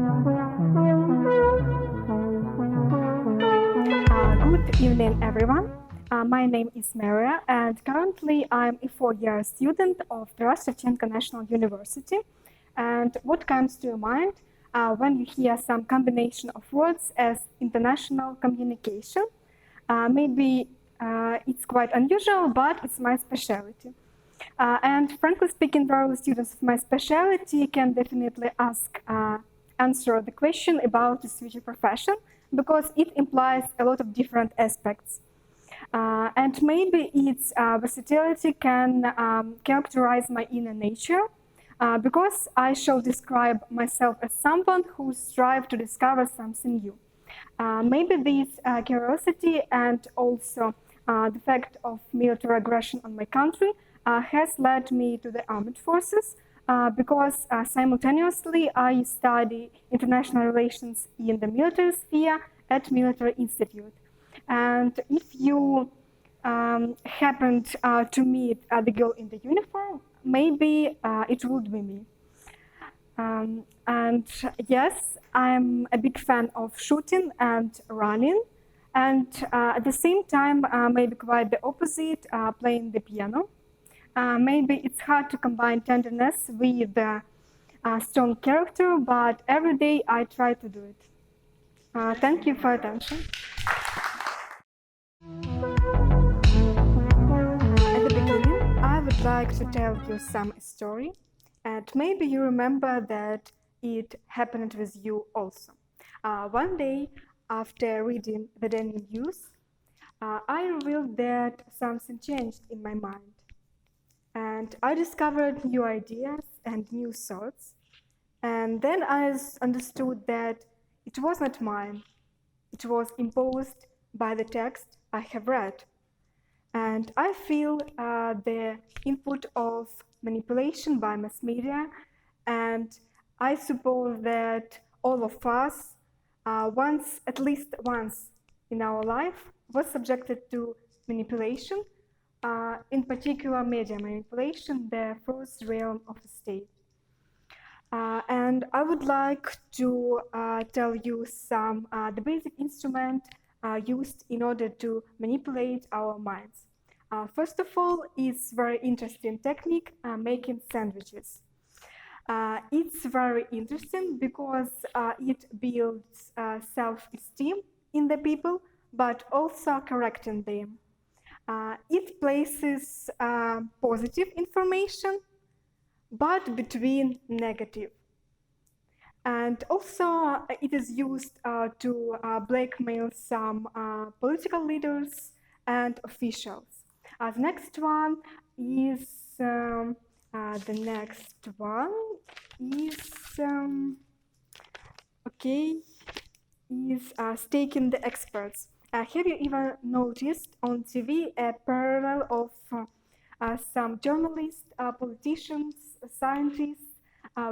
Good evening, everyone. My name is Maria, and currently I'm a four-year student of the Shevchenko National University. And what comes to your mind when you hear some combination of words as international communication? Maybe it's quite unusual, but it's my specialty. And frankly speaking, various students of my specialty can definitely answer the question about the future profession, because it implies a lot of different aspects. And maybe its versatility can characterize my inner nature, because I shall describe myself as someone who strives to discover something new. Maybe this curiosity and also the fact of military aggression on my country has led me to the armed forces, because simultaneously I study international relations in the military sphere at Military Institute. And if you happened to meet the girl in the uniform, maybe it would be me. And yes, I'm a big fan of shooting and running, and at the same time, maybe quite the opposite, playing the piano. Maybe it's hard to combine tenderness with strong character, but every day I try to do it. Thank you for attention. At the beginning, I would like to tell you some story, and maybe you remember that it happened with you also. One day, after reading the daily news, I revealed that something changed in my mind. And I discovered new ideas and new thoughts. And then I understood that it was not mine. It was imposed by the text I have read. And I feel the input of manipulation by mass media. And I suppose that all of us, at least once in our life, was subjected to manipulation, in particular media manipulation, the first realm of the state. And I would like to tell you some the basic instrument used in order to manipulate our minds. First of all, it's very interesting technique, making sandwiches. It's very interesting because it builds self-esteem in the people, but also correcting them. It places positive information, but between negative. And also it is used to blackmail some political leaders and officials. The next one is staking the experts. Have you ever noticed on TV a parallel of some journalists, politicians, scientists,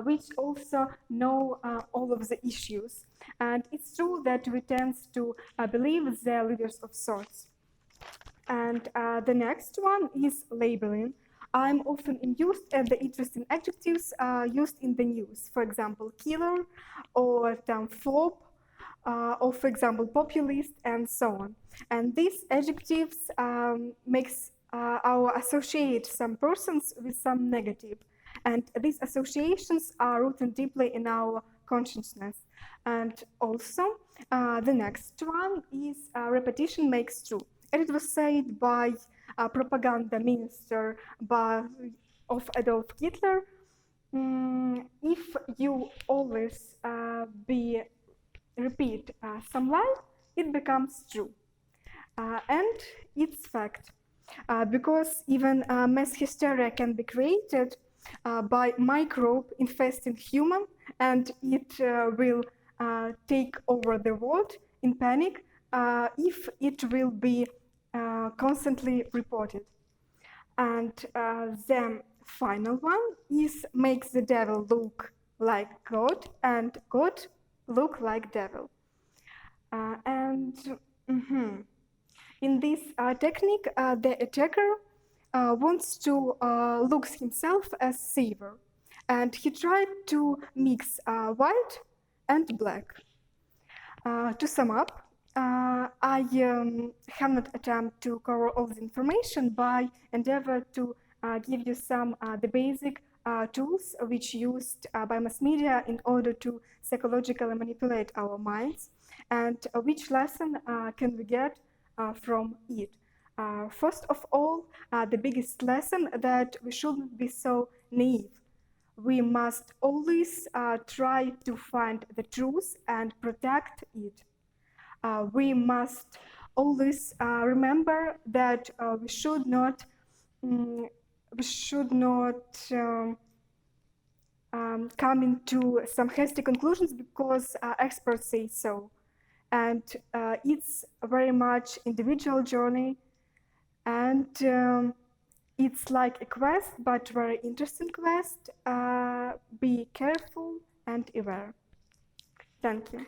which also know all of the issues? And it's true that we tend to believe the leaders of sorts. And the next one is labeling. I'm often amused at the interesting adjectives used in the news. For example, killer, or flop, or for example, populist, and so on. And these adjectives makes our associate some persons with some negative. And these associations are rooted deeply in our consciousness. And also, the next one is repetition makes true. And it was said by a propaganda minister of Adolf Hitler. If you always repeat some lie, it becomes true. And it's fact. Because even mass hysteria can be created by microbe infesting human, and it will take over the world in panic if it will be constantly reported. And the final one is makes the devil look like God and God look like devil. In this technique, the attacker wants to look himself as savior, and he tried to mix white and black. To sum up, I have not attempted to cover all the information, but endeavor to give you some the basic tools which used by mass media in order to psychologically manipulate our minds, and which lesson can we get from it. First of all, the biggest lesson that we shouldn't be so naive. We must always try to find the truth and protect it. We must always remember that we should not um, come into some hasty conclusions because experts say so. And it's a very much individual journey, and it's like a quest, but very interesting quest. Be careful and aware. Thank you.